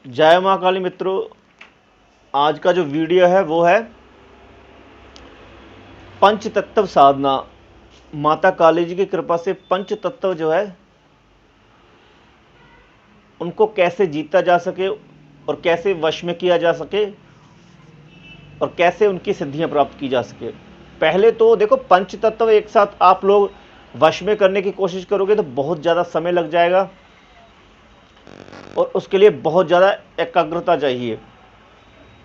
जय माँ काली मित्रों। आज का जो वीडियो है वो है पंच तत्व साधना। माता काली जी की कृपा से पंच तत्व जो है उनको कैसे जीता जा सके और कैसे वश में किया जा सके और कैसे उनकी सिद्धियां प्राप्त की जा सके। पहले तो देखो, पंच तत्व एक साथ आप लोग वश में करने की कोशिश करोगे तो बहुत ज़्यादा समय लग जाएगा और उसके लिए बहुत ज़्यादा एकाग्रता चाहिए।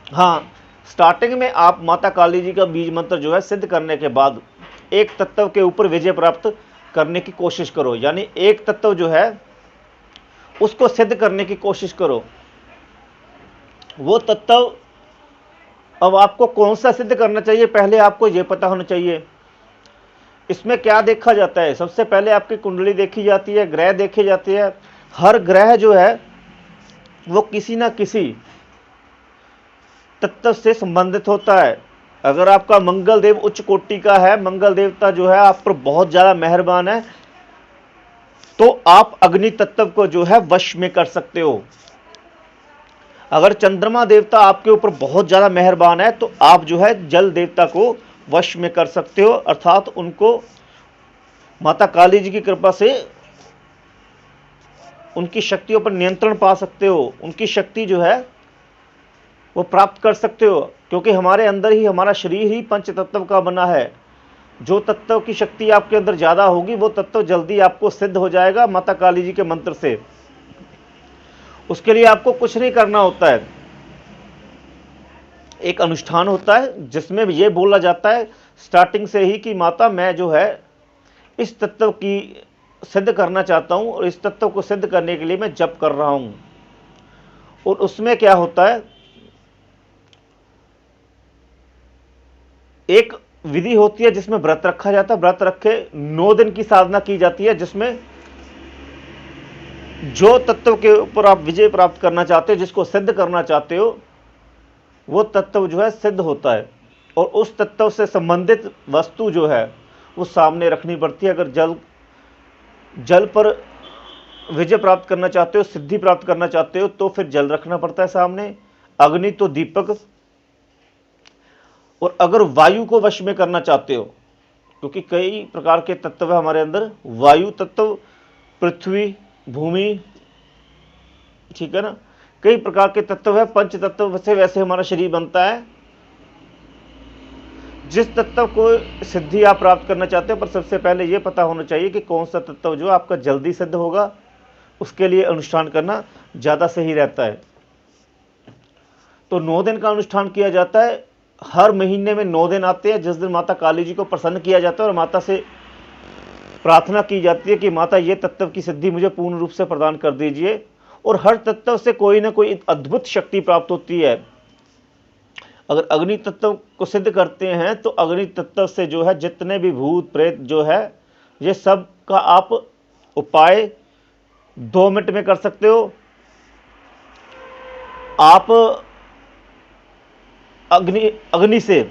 हाँ, स्टार्टिंग में आप माता काली जी का बीज मंत्र जो है सिद्ध करने के बाद एक तत्व के ऊपर विजय प्राप्त करने की कोशिश करो। यानी एक तत्व जो है उसको सिद्ध करने की कोशिश करो। वो तत्व अब आपको कौन सा सिद्ध करना चाहिए, पहले आपको यह पता होना चाहिए। इसमें क्या देखा जाता है, सबसे पहले आपकी कुंडली देखी जाती है, ग्रह देखे जाते हैं। हर ग्रह जो है वो किसी ना किसी तत्व से संबंधित होता है। अगर आपका मंगल देव उच्च कोटि का है, मंगल देवता जो है आप पर बहुत ज़्यादा मेहरबान है, तो आप अग्नि तत्व को जो है वश में कर सकते हो। अगर चंद्रमा देवता आपके ऊपर बहुत ज़्यादा मेहरबान है तो आप जो है जल देवता को वश में कर सकते हो, अर्थात उनको माता काली जी की कृपा से उनकी शक्तियों पर नियंत्रण पा सकते हो। उनकी शक्ति जो है वो प्राप्त कर सकते हो, क्योंकि हमारे अंदर ही, हमारा शरीर ही पंच तत्व का बना है। जो तत्व की शक्ति आपके अंदर ज़्यादा होगी वो तत्व जल्दी आपको सिद्ध हो जाएगा माता काली जी के मंत्र से। उसके लिए आपको कुछ नहीं करना होता है। एक अनुष्ठान होता है जिसमें ये बोला जाता है स्टार्टिंग से ही कि माता मैं जो है इस तत्व की सिद्ध करना चाहता हूँ और इस तत्व को सिद्ध करने के लिए मैं जप कर रहा हूँ। और उसमें क्या होता है, एक विधि होती है जिसमें व्रत रखा जाता है। व्रत रखे 9 दिन की साधना की जाती है, जिसमें जो तत्व के ऊपर आप विजय प्राप्त करना चाहते हो, जिसको सिद्ध करना चाहते हो, वो तत्व जो है सिद्ध होता है। और उस तत्व से संबंधित वस्तु जो है वो सामने रखनी पड़ती है। अगर जल पर विजय प्राप्त करना चाहते हो, सिद्धि प्राप्त करना चाहते हो, तो फिर जल रखना पड़ता है सामने, अग्नि तो दीपक। और अगर वायु को वश में करना चाहते हो, क्योंकि कई प्रकार के तत्व है हमारे अंदर, वायु तत्व, पृथ्वी, भूमि, ठीक है ना, कई प्रकार के तत्व है। पंच तत्व से वैसे हमारा शरीर बनता है। जिस तत्व को सिद्धि आप प्राप्त करना चाहते हो, पर सबसे पहले यह पता होना चाहिए कि कौन सा तत्व जो आपका जल्दी सिद्ध होगा, उसके लिए अनुष्ठान करना ज़्यादा सही रहता है। तो 9 दिन का अनुष्ठान किया जाता है। हर महीने में 9 दिन आते हैं जिस दिन माता काली जी को प्रसन्न किया जाता है और माता से प्रार्थना की जाती है कि माता ये तत्व की सिद्धि मुझे पूर्ण रूप से प्रदान कर दीजिए। और हर तत्व से कोई ना कोई अद्भुत शक्ति प्राप्त होती है। अगर अग्नि तत्व को सिद्ध करते हैं तो अग्नि तत्व से जो है जितने भी भूत प्रेत जो है, ये सब का आप उपाय 2 मिनट में कर सकते हो। आप अग्नि से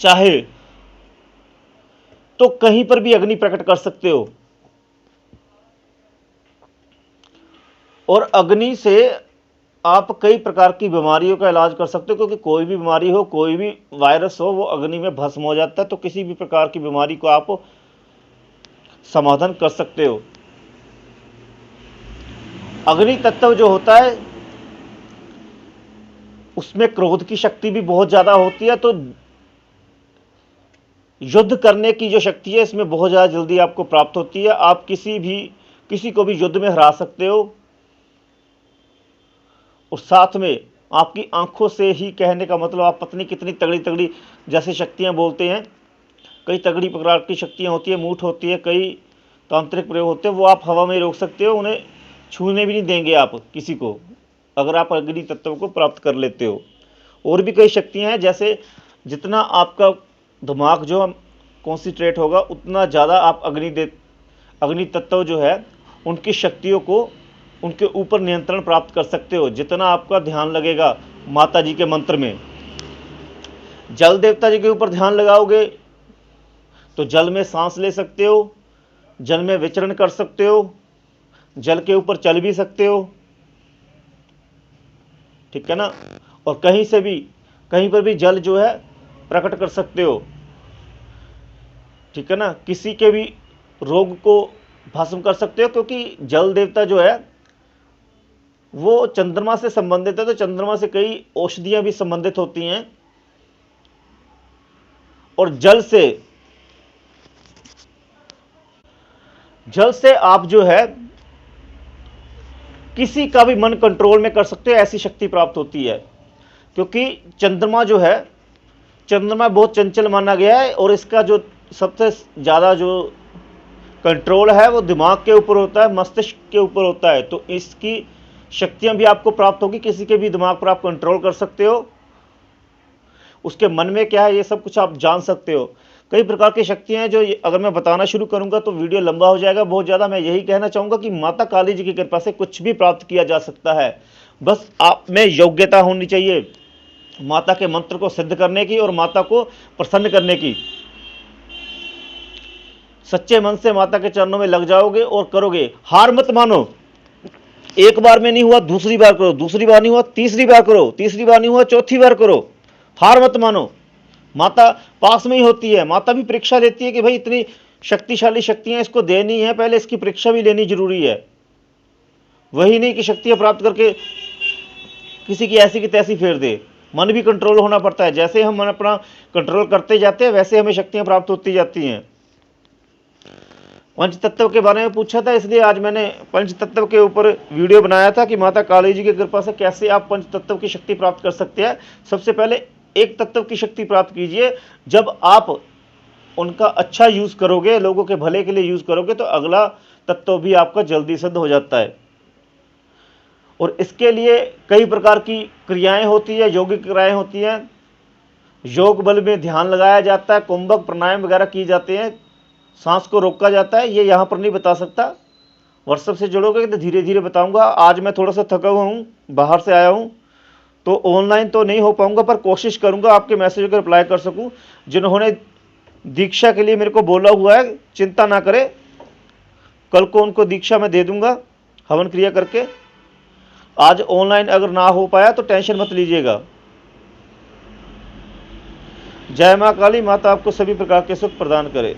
चाहे तो कहीं पर भी अग्नि प्रकट कर सकते हो। और अग्नि से आप कई प्रकार की बीमारियों का इलाज कर सकते हो, क्योंकि कोई भी बीमारी हो, कोई भी वायरस हो, वो अग्नि में भस्म हो जाता है। तो किसी भी प्रकार की बीमारी को आप समाधान कर सकते हो। अग्नि तत्व जो होता है उसमें क्रोध की शक्ति भी बहुत ज़्यादा होती है। तो युद्ध करने की जो शक्ति है इसमें बहुत ज़्यादा जल्दी आपको प्राप्त होती है। आप किसी को भी युद्ध में हरा सकते हो। और साथ में आपकी आंखों से ही, कहने का मतलब, आप पत्नी कितनी तगड़ी तगड़ी जैसे शक्तियां बोलते हैं, कई तगड़ी प्रकार की शक्तियां होती है, मूठ होती है, कई तांत्रिक प्रयोग होते हैं, वो आप हवा में रोक सकते हो। उन्हें छूने भी नहीं देंगे आप किसी को, अगर आप अग्नि तत्व को प्राप्त कर लेते हो। और भी कई शक्तियां हैं, जैसे जितना आपका दिमाग जो कॉन्सेंट्रेट होगा उतना ज़्यादा आप अग्नि तत्व जो है उनकी शक्तियों को, उनके ऊपर नियंत्रण प्राप्त कर सकते हो। जितना आपका ध्यान लगेगा माता जी के मंत्र में, जल देवता जी के ऊपर ध्यान लगाओगे तो जल में सांस ले सकते हो, जल में विचरण कर सकते हो, जल के ऊपर चल भी सकते हो। ठीक है ना। और कहीं पर भी जल जो है प्रकट कर सकते हो, ठीक है ना। किसी के भी रोग को भस्म कर सकते हो, क्योंकि जल देवता जो है वो चंद्रमा से संबंधित है, तो चंद्रमा से कई औषधियां भी संबंधित होती हैं। और जल से आप जो है किसी का भी मन कंट्रोल में कर सकते हो, ऐसी शक्ति प्राप्त होती है। क्योंकि चंद्रमा जो है, चंद्रमा बहुत चंचल माना गया है, और इसका जो सबसे ज़्यादा जो कंट्रोल है वो दिमाग के ऊपर होता है, मस्तिष्क के ऊपर होता है। तो इसकी शक्तियां भी आपको प्राप्त होगी, किसी के भी दिमाग पर आप कंट्रोल कर सकते हो, उसके मन में क्या है ये सब कुछ आप जान सकते हो। कई प्रकार की शक्तियां हैं जो अगर मैं बताना शुरू करूंगा तो वीडियो लंबा हो जाएगा बहुत ज़्यादा। मैं यही कहना चाहूँगा कि माता काली जी की कृपा से कुछ भी प्राप्त किया जा सकता है, बस आप में योग्यता होनी चाहिए माता के मंत्र को सिद्ध करने की और माता को प्रसन्न करने की। सच्चे मन से माता के चरणों में लग जाओगे और करोगे, हार मत मानो। एक बार में नहीं हुआ दूसरी बार करो, दूसरी बार नहीं हुआ तीसरी बार करो, तीसरी बार नहीं हुआ चौथी बार करो। हार मत मानो, माता पास में ही होती है। माता भी परीक्षा लेती है कि भाई इतनी शक्तिशाली शक्तियां इसको देनी है, पहले इसकी परीक्षा भी लेनी जरूरी है। वही नहीं कि शक्तियां प्राप्त करके किसी की ऐसी की तैसी फेर दे। मन भी कंट्रोल होना पड़ता है। जैसे हम मन अपना कंट्रोल करते जाते हैं वैसे हमें शक्तियां प्राप्त होती जाती हैं। पंच तत्व के बारे में पूछा था, इसलिए आज मैंने पंच तत्व के ऊपर वीडियो बनाया था कि माता काली जी की कृपा से कैसे आप पंच तत्व की शक्ति प्राप्त कर सकते हैं। सबसे पहले एक तत्व की शक्ति प्राप्त कीजिए। जब आप उनका अच्छा यूज़ करोगे, लोगों के भले के लिए यूज़ करोगे, तो अगला तत्व भी आपका जल्दी सिद्ध हो जाता है। और इसके लिए कई प्रकार की क्रियाएं होती है, योगिक क्रियाएं होती हैं। योग बल में ध्यान लगाया जाता है, कुंभक प्राणायाम वगैरह किए जाते हैं, सांस को रोका जाता है। ये यहाँ पर नहीं बता सकता, व्हाट्सएप से जुड़ोगे तो धीरे धीरे बताऊंगा। आज मैं थोड़ा सा थका हुआ हूँ, बाहर से आया हूँ, तो ऑनलाइन तो नहीं हो पाऊंगा, पर कोशिश करूंगा आपके मैसेज का रिप्लाई कर सकूं। जिन्होंने दीक्षा के लिए मेरे को बोला हुआ है, चिंता ना करें, कल को उनको दीक्षा मैं दे दूंगा हवन क्रिया करके। आज ऑनलाइन अगर ना हो पाया तो टेंशन मत लीजिएगा। जय माँ काली, माता आपको सभी प्रकार के सुख प्रदान करे।